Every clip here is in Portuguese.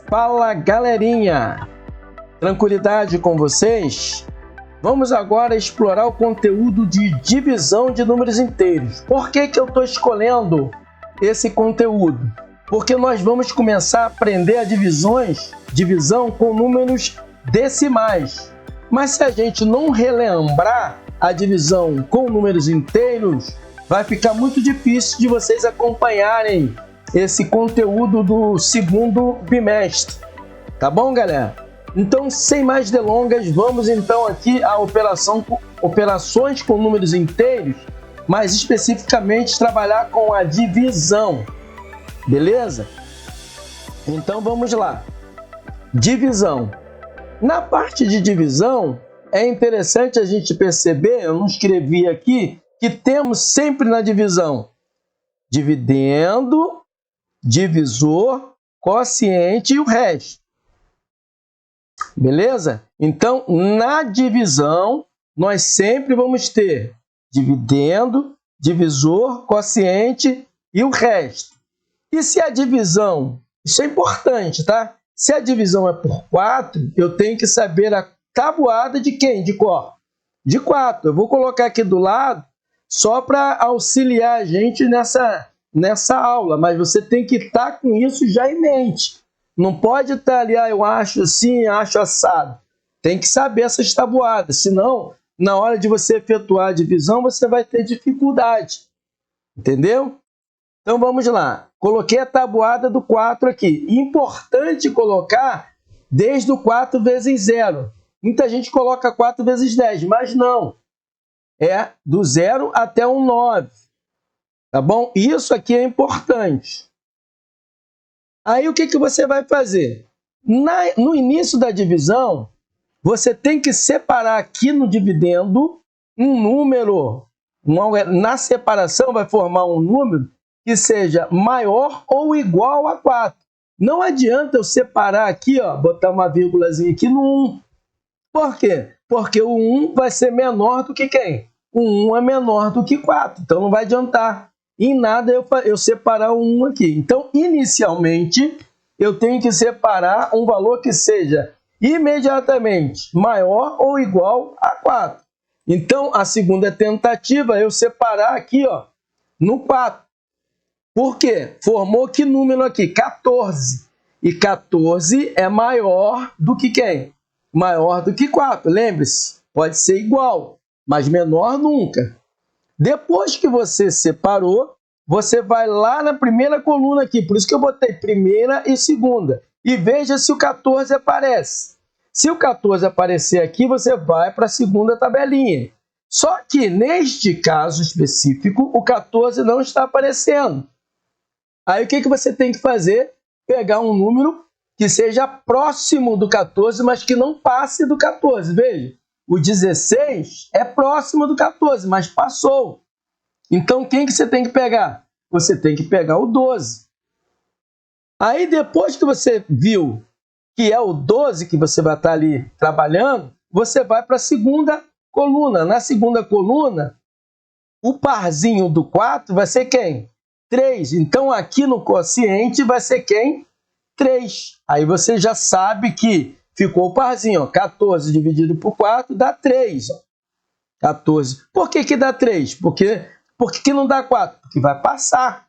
Fala, galerinha! Tranquilidade com vocês? Vamos agora explorar o conteúdo de divisão de números inteiros. Por que eu estou escolhendo esse conteúdo? Porque nós vamos começar a aprender a divisão com números decimais. Mas se a gente não relembrar a divisão com números inteiros, vai ficar muito difícil de vocês acompanharem esse conteúdo do segundo bimestre. Tá bom, galera? Então, sem mais delongas, vamos então aqui a operações com números inteiros, mais especificamente trabalhar com a divisão. Beleza? Então vamos lá. Divisão. Na parte de divisão, é interessante a gente perceber, eu não escrevi aqui, que temos sempre na divisão dividendo, divisor, quociente e o resto. Beleza? Então, na divisão, nós sempre vamos ter dividendo, divisor, quociente e o resto. E se a divisão, isso é importante, tá? Se a divisão é por 4, eu tenho que saber a tabuada de quem? De qual? De 4. Eu vou colocar aqui do lado só para auxiliar a gente nessa aula, mas você tem que estar com isso já em mente. Não pode estar ali, eu acho assim, acho assado. Tem que saber essas tabuadas, senão, na hora de você efetuar a divisão, você vai ter dificuldade. Entendeu? Então, vamos lá. Coloquei a tabuada do 4 aqui. Importante colocar desde o 4 vezes 0. Muita gente coloca 4 vezes 10, mas não. É do 0 até o 9. Tá bom? Isso aqui é importante. Aí, o que você vai fazer? No início da divisão, você tem que separar aqui no dividendo um número. Na separação, vai formar um número que seja maior ou igual a 4. Não adianta eu separar aqui, ó, botar uma vírgulazinha aqui no 1. Por quê? Porque o 1 vai ser menor do que quem? O 1 é menor do que 4, então não vai adiantar em nada eu separar o 1 aqui. Então, inicialmente, eu tenho que separar um valor que seja imediatamente maior ou igual a 4. Então, a segunda tentativa é eu separar aqui, ó, no 4. Por quê? Formou que número aqui? 14. E 14 é maior do que quem? Maior do que 4. Lembre-se, pode ser igual, mas menor nunca. Depois que você separou, você vai lá na primeira coluna aqui. Por isso que eu botei primeira e segunda. E veja se o 14 aparece. Se o 14 aparecer aqui, você vai para a segunda tabelinha. Só que, neste caso específico, o 14 não está aparecendo. Aí, o que você tem que fazer? Pegar um número que seja próximo do 14, mas que não passe do 14. Veja, o 16 é próximo do 14, mas passou. Então, quem que você tem que pegar? Você tem que pegar o 12. Aí, depois que você viu que é o 12 que você vai estar ali trabalhando, você vai para a segunda coluna. Na segunda coluna, o parzinho do 4 vai ser quem? 3. Então, aqui no quociente vai ser quem? 3. Aí você já sabe que ficou o parzinho, ó, 14 dividido por 4 dá 3. Ó. 14. Por que dá 3? Por que não dá 4? Porque vai passar.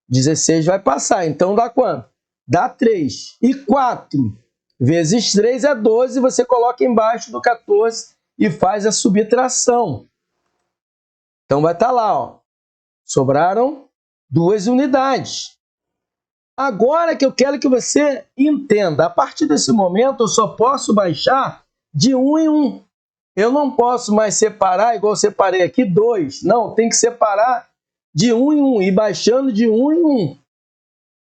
16 vai passar. Então dá quanto? Dá 3. E 4 vezes 3 é 12. Você coloca embaixo do 14 e faz a subtração. Então vai estar lá, ó. Sobraram 2 unidades. Agora que eu quero que você entenda, a partir desse momento eu só posso baixar de 1 em 1. Eu não posso mais separar, igual eu separei aqui, 2. Não, tem que separar de 1 em 1, e baixando de 1 em 1.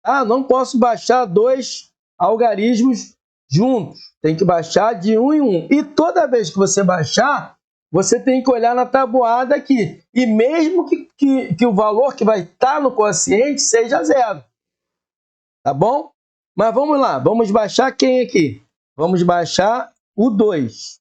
Ah, não posso baixar 2 algarismos juntos. Tem que baixar de 1 em 1. E toda vez que você baixar, você tem que olhar na tabuada aqui. E mesmo que o valor que vai estar no quociente seja 0. Tá bom? Mas vamos lá, vamos baixar quem aqui? Vamos baixar o 2.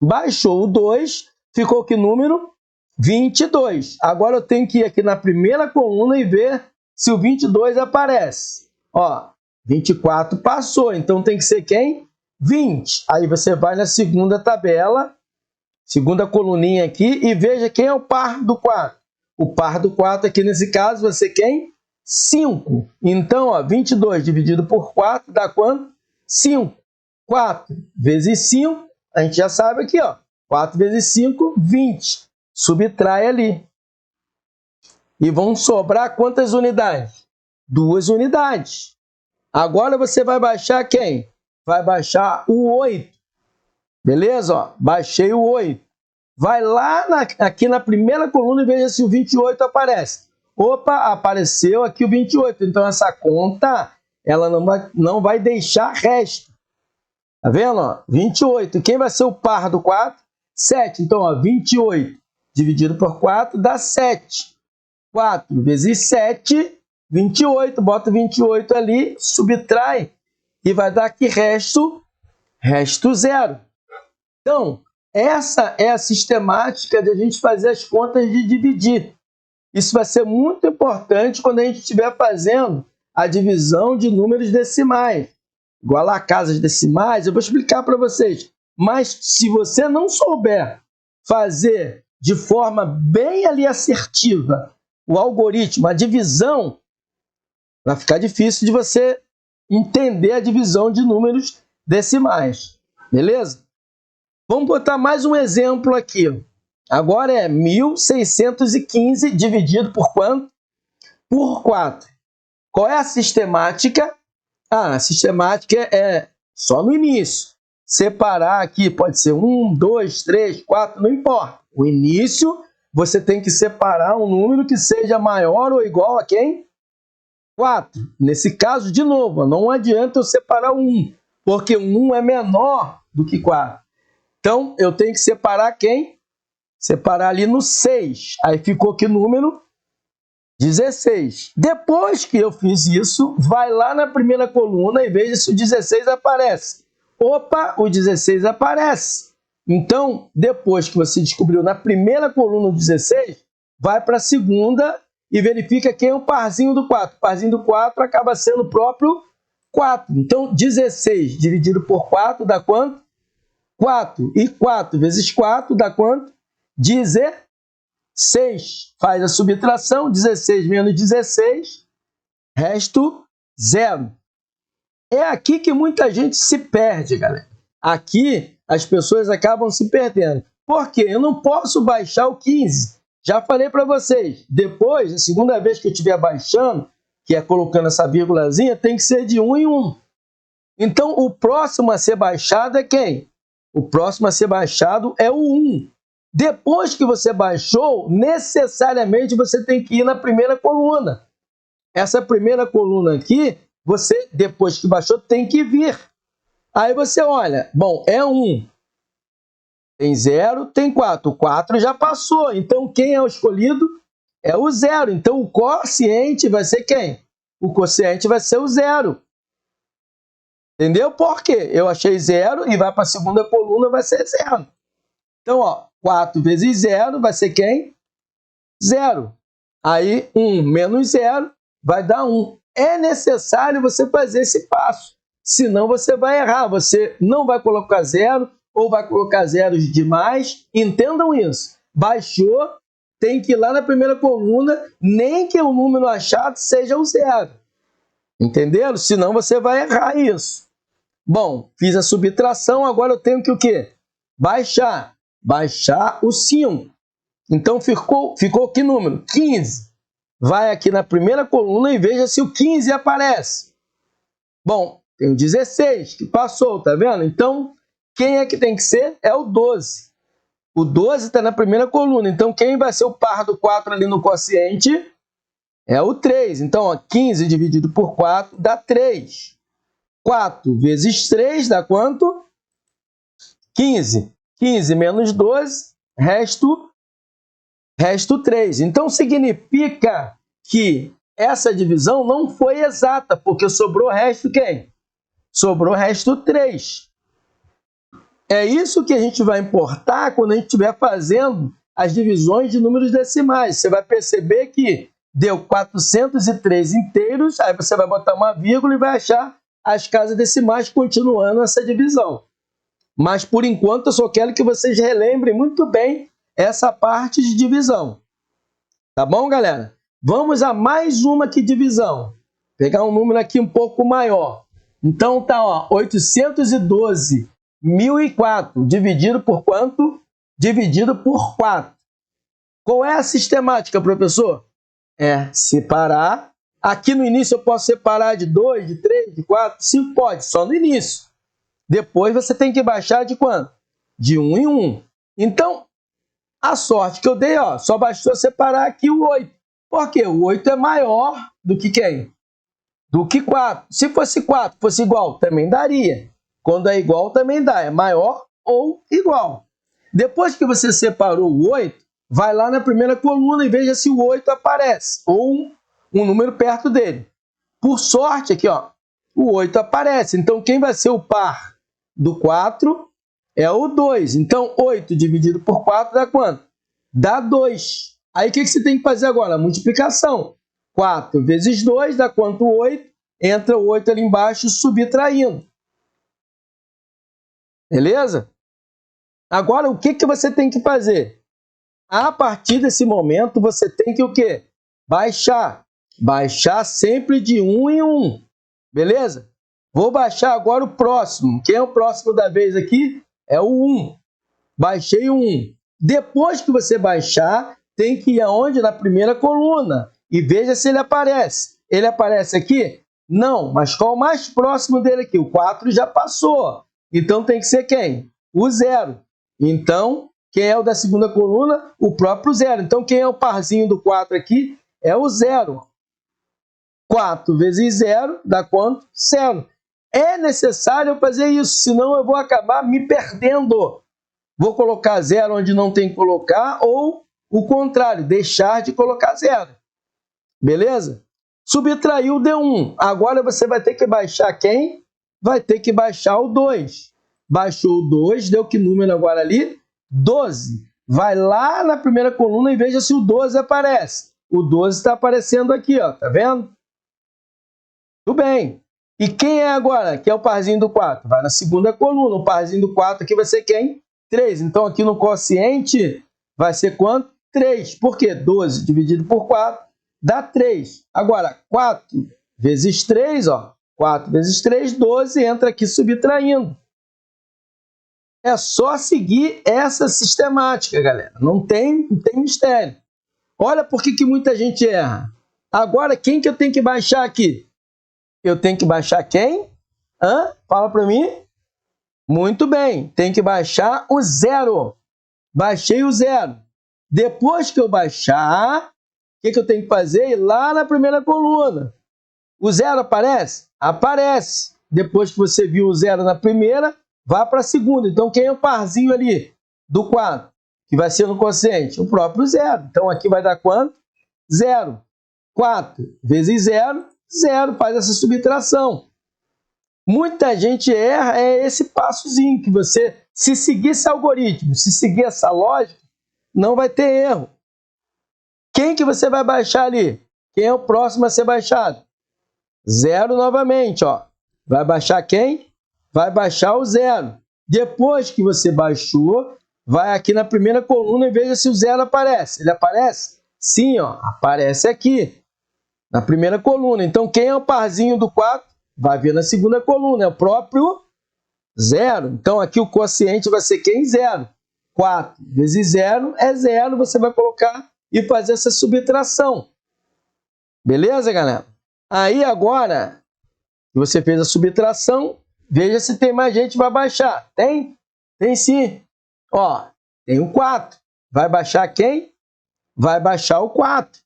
Baixou o 2, ficou que número? 22. Agora eu tenho que ir aqui na primeira coluna e ver se o 22 aparece. Ó, 24 passou, então tem que ser quem? 20. Aí você vai na segunda tabela, segunda coluninha aqui, e veja quem é o par do 4. O par do 4 aqui nesse caso vai ser quem? 5. Então, ó, 22 dividido por 4 dá quanto? 5. 4 vezes 5, a gente já sabe aqui, ó. 4 vezes 5, 20. Subtrai ali. E vão sobrar quantas unidades? 2 unidades. Agora você vai baixar quem? Vai baixar o 8. Beleza? Ó, baixei o 8. Vai lá aqui na primeira coluna e veja se o 28 aparece. Opa, apareceu aqui o 28. Então, essa conta ela não vai deixar resto. Tá vendo? Ó, 28. Quem vai ser o par do 4? 7. Então, ó, 28 dividido por 4 dá 7. 4 vezes 7, 28. Bota 28 ali, subtrai e vai dar aqui resto 0. Então, essa é a sistemática de a gente fazer as contas de dividir. Isso vai ser muito importante quando a gente estiver fazendo a divisão de números decimais. Igual a casas decimais, eu vou explicar para vocês. Mas se você não souber fazer de forma bem ali assertiva o algoritmo, a divisão, vai ficar difícil de você entender a divisão de números decimais. Beleza? Vamos botar mais um exemplo aqui. Agora é 1.615 dividido por quanto? Por 4. Qual é a sistemática? A sistemática é só no início. Separar aqui pode ser 1, 2, 3, 4, não importa. O início, você tem que separar um número que seja maior ou igual a quem? 4. Nesse caso, de novo, não adianta eu separar 1, porque 1 é menor do que 4. Então, eu tenho que separar quem? Separar ali no 6. Aí ficou que número? 16. Depois que eu fiz isso, vai lá na primeira coluna e veja se o 16 aparece. Opa, o 16 aparece. Então, depois que você descobriu na primeira coluna o 16, vai para a segunda e verifica quem é o parzinho do 4. O parzinho do 4 acaba sendo o próprio 4. Então, 16 dividido por 4 dá quanto? 4. E 4 vezes 4 dá quanto? 16. Faz a subtração. 16 menos 16, resto 0. É aqui que muita gente se perde, galera. Aqui as pessoas acabam se perdendo. Por quê? Eu não posso baixar o 15. Já falei para vocês. Depois, a segunda vez que eu estiver baixando, que é colocando essa vírgulazinha, tem que ser de 1 em 1. Então, o próximo a ser baixado é quem? O próximo a ser baixado é o 1. Depois que você baixou, necessariamente você tem que ir na primeira coluna. Essa primeira coluna aqui, você, depois que baixou, tem que vir. Aí você olha, bom, é 1. Tem 0, tem 4. O 4 já passou. Então, quem é o escolhido? É o 0. Então, o quociente vai ser quem? O quociente vai ser o 0. Entendeu? Por quê? Eu achei 0 e vai para a segunda coluna, vai ser 0. Então, ó, 4 vezes 0 vai ser quem? 0. Aí, 1 menos 0 vai dar 1. É necessário você fazer esse passo. Senão, você vai errar. Você não vai colocar 0 ou vai colocar zeros demais. Entendam isso. Baixou, tem que ir lá na primeira coluna, nem que o número achado seja o 0. Entenderam? Senão, você vai errar isso. Bom, fiz a subtração, agora eu tenho que o quê? Baixar. Baixar o 5. Então, ficou que número? 15. Vai aqui na primeira coluna e veja se o 15 aparece. Bom, tem o 16 que passou, tá vendo? Então, quem é que tem que ser? É o 12. O 12 está na primeira coluna. Então, quem vai ser o par do 4 ali no quociente? É o 3. Então, ó, 15 dividido por 4 dá 3. 4 vezes 3 dá quanto? 15. 15 menos 12, resto 3. Então, significa que essa divisão não foi exata, porque sobrou resto quem? Sobrou resto 3. É isso que a gente vai importar quando a gente estiver fazendo as divisões de números decimais. Você vai perceber que deu 403 inteiros, aí você vai botar uma vírgula e vai achar as casas decimais continuando essa divisão. Mas, por enquanto, eu só quero que vocês relembrem muito bem essa parte de divisão. Tá bom, galera? Vamos a mais uma aqui, divisão. Vou pegar um número aqui um pouco maior. Então, tá, ó, 812.004 dividido por quanto? Dividido por 4. Qual é a sistemática, professor? É separar. Aqui no início eu posso separar de 2, de 3, de 4, 5, pode, só no início. Depois você tem que baixar de quanto? De 1 em 1. Então, a sorte que eu dei, ó, só bastou separar aqui o 8. Por quê? O 8 é maior do que quem? Do que 4. Se fosse 4, fosse igual, também daria. Quando é igual, também dá. É maior ou igual. Depois que você separou o 8, vai lá na primeira coluna e veja se o 8 aparece. Ou um número perto dele. Por sorte, aqui, ó, o 8 aparece. Então, quem vai ser o par do 4 é o 2. Então, 8 dividido por 4 dá quanto? Dá 2. Aí, o que você tem que fazer agora? A multiplicação. 4 vezes 2 dá quanto? 8. Entra o 8 ali embaixo, subtraindo. Beleza? Agora, o que você tem que fazer? A partir desse momento, você tem que o quê? Baixar. Baixar sempre de 1 em 1. Beleza? Vou baixar agora o próximo. Quem é o próximo da vez aqui? É o 1. Baixei o 1. Depois que você baixar, tem que ir aonde? Na primeira coluna. E veja se ele aparece. Ele aparece aqui? Não, mas qual o mais próximo dele aqui? O 4 já passou. Então tem que ser quem? O 0. Então, quem é o da segunda coluna? O próprio 0. Então, quem é o parzinho do 4 aqui? É o 0. 4 vezes 0 dá quanto? 0. É necessário fazer isso, senão eu vou acabar me perdendo. Vou colocar 0 onde não tem que colocar, ou o contrário, deixar de colocar 0. Beleza? Subtraiu, deu 1. Agora você vai ter que baixar quem? Vai ter que baixar o 2. Baixou o 2, deu que número agora ali? 12. Vai lá na primeira coluna e veja se o 12 aparece. O 12 está aparecendo aqui, ó, tá vendo? Tudo bem. E quem é agora? Que é o parzinho do 4? Vai na segunda coluna. O parzinho do 4 aqui vai ser quem? 3. Então, aqui no quociente vai ser quanto? 3. Por quê? 12 dividido por 4 dá 3. Agora, 4 vezes 3, ó. 4 vezes 3, 12. Entra aqui subtraindo. É só seguir essa sistemática, galera. Não tem mistério. Olha por que muita gente erra. Agora, quem que eu tenho que baixar aqui? Eu tenho que baixar quem? Fala para mim. Muito bem. Tem que baixar o 0. Baixei o 0. Depois que eu baixar, o que eu tenho que fazer? Ir lá na primeira coluna. O 0 aparece? Aparece. Depois que você viu o 0 na primeira, vá para a segunda. Então, quem é o parzinho ali do 4? Que vai ser no quociente? O próprio 0. Então, aqui vai dar quanto? 0. 4 vezes 0, 0. Faz essa subtração. Muita gente erra esse passozinho, que você, se seguir esse algoritmo, se seguir essa lógica, não vai ter erro. Quem que você vai baixar ali? Quem é o próximo a ser baixado? 0 novamente, ó. Vai baixar quem? Vai baixar o 0. Depois que você baixou, vai aqui na primeira coluna e veja se o 0 aparece. Ele aparece? Sim, ó, aparece aqui, na primeira coluna. Então, quem é o parzinho do 4? Vai vir na segunda coluna, é o próprio 0. Então, aqui o quociente vai ser quem? 0. 4 vezes 0 é 0. Você vai colocar e fazer essa subtração. Beleza, galera? Aí, agora que você fez a subtração, veja se tem mais gente que vai baixar. Tem? Tem sim. Ó, tem o 4. Vai baixar quem? Vai baixar o 4.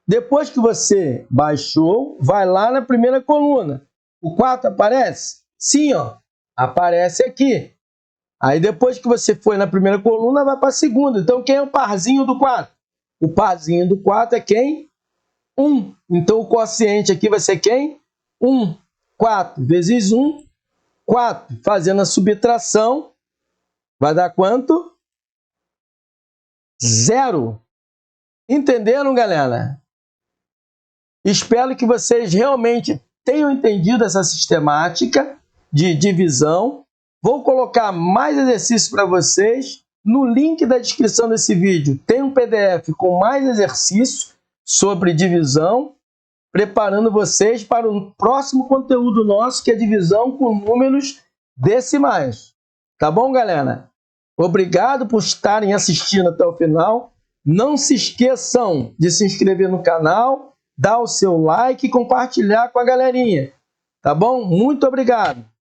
Depois que você baixou, vai lá na primeira coluna. O 4 aparece? Sim, ó. Aparece aqui. Aí depois que você foi na primeira coluna, vai para a segunda. Então, quem é o parzinho do 4? O parzinho do 4 é quem? 1. Então, o quociente aqui vai ser quem? 1. 4 vezes 1, 4. Fazendo a subtração, vai dar quanto? 0. Entenderam, galera? Espero que vocês realmente tenham entendido essa sistemática de divisão. Vou colocar mais exercícios para vocês. No link da descrição desse vídeo tem um PDF com mais exercícios sobre divisão, preparando vocês para o próximo conteúdo nosso, que é divisão com números decimais. Tá bom, galera? Obrigado por estarem assistindo até o final. Não se esqueçam de se inscrever no canal, dar o seu like e compartilhar com a galerinha. Tá bom? Muito obrigado!